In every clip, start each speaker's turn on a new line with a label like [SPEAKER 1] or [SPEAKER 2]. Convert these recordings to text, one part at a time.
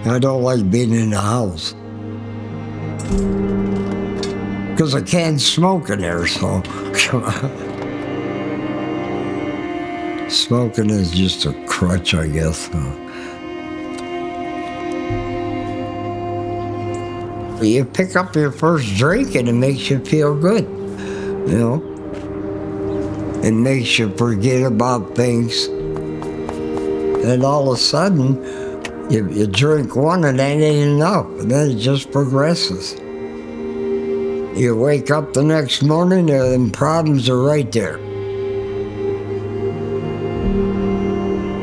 [SPEAKER 1] I don't like being in the house. Because I can't smoke in there, so. Smoking is just a crutch, I guess. You pick up your first drink and it makes you feel good, you know? It makes you forget about things. And all of a sudden, you drink one and that ain't enough, and then it just progresses. You wake up the next morning and problems are right there.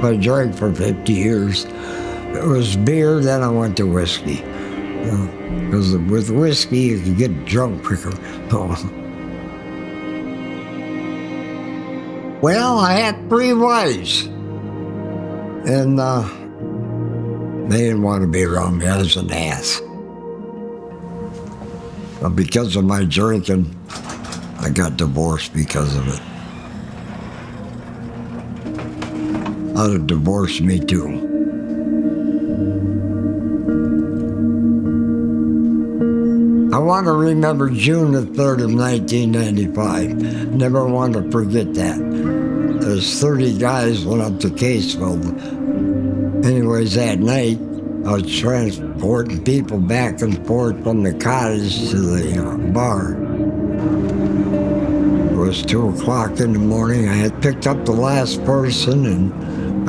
[SPEAKER 1] I drank for 50 years. It was beer, then I went to whiskey. Because with whiskey, you can get drunk quicker. Well, I had 3 wives. And they didn't want to be around me. I was an ass. But because of my drinking, I got divorced because of it. I'd have divorced me too. I want to remember June the 3rd of 1995. Never want to forget that. There's 30 guys went up to Caseville. Anyways, that night, I was transporting people back and forth from the cottage to the bar. It was 2 o'clock in the morning. I had picked up the last person, and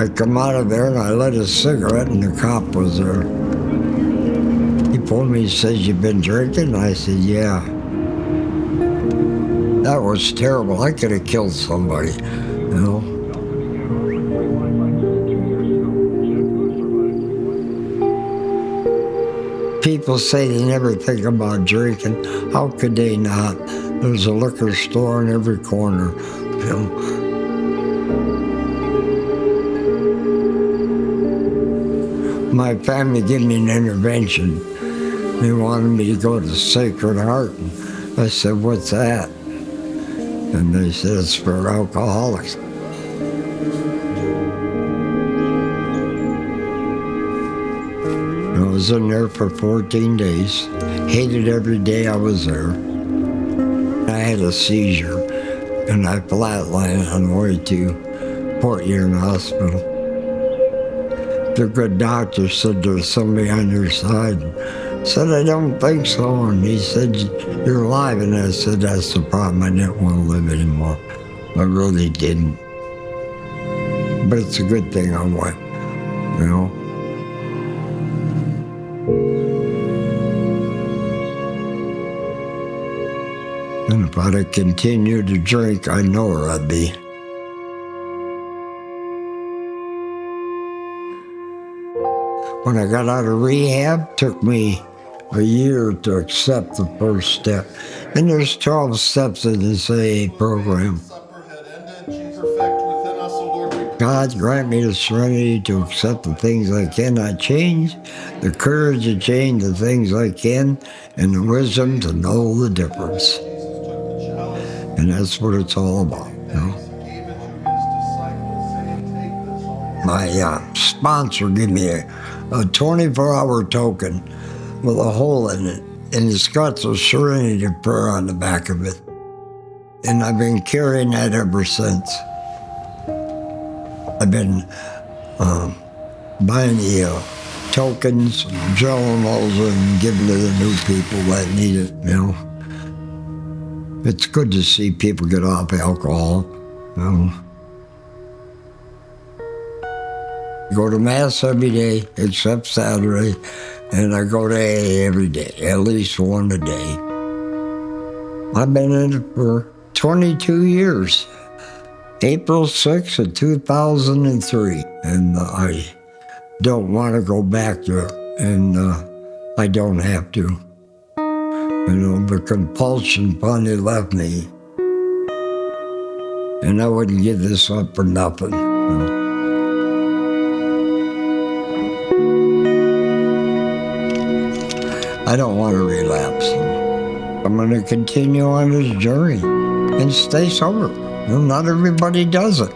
[SPEAKER 1] I come out of there and I lit a cigarette, and the cop was there. He pulled me, he says, "You've been drinking?" I said, "Yeah." That was terrible. I could have killed somebody, you know. People say they never think about drinking. How could they not? There's a liquor store in every corner, you know. My family gave me an intervention. They wanted me to go to Sacred Heart. And I said, "What's that?" And they said, "It's for alcoholics." I was in there for 14 days. Hated every day I was there. I had a seizure, and I flatlined on the way to Port Huron Hospital. The good doctor said, "There's somebody on your side." I said, "I don't think so." And he said, "You're alive." And I said, "That's the problem. I didn't want to live anymore." I really didn't. But it's a good thing I went, you know. And if I'd have continued to drink, I know where I'd be. When I got out of rehab, it took me a year to accept the first step. And there's 12 steps in this AA program. God grant me the serenity to accept the things I cannot change, the courage to change the things I can, and the wisdom to know the difference. And that's what it's all about, you know. My sponsor gave me a 24-hour token with a hole in it, and it's got the Serenity Prayer on the back of it. And I've been carrying that ever since. I've been buying the tokens, journals, and giving to the new people that need it, you know. It's good to see people get off alcohol, you know. I go to Mass every day, except Saturday, and I go to AA every day, at least one a day. I've been in it for 22 years. April 6th of 2003, and I don't want to go back there, and I don't have to. You know, the compulsion finally left me, and I wouldn't give this up for nothing. You know. I don't want to relapse. I'm going to continue on this journey and stay sober. Well, not everybody does it.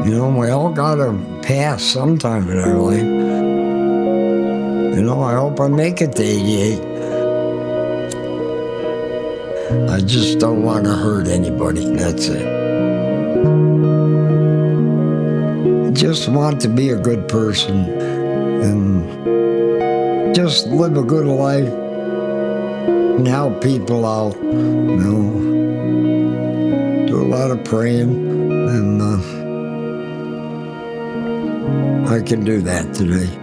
[SPEAKER 1] You know, we all gotta pass sometime in our life. You know, I hope I make it to 88. I just don't want to hurt anybody, that's it. I just want to be a good person and just live a good life and help people out, you know. Do a lot of praying, and I can do that today.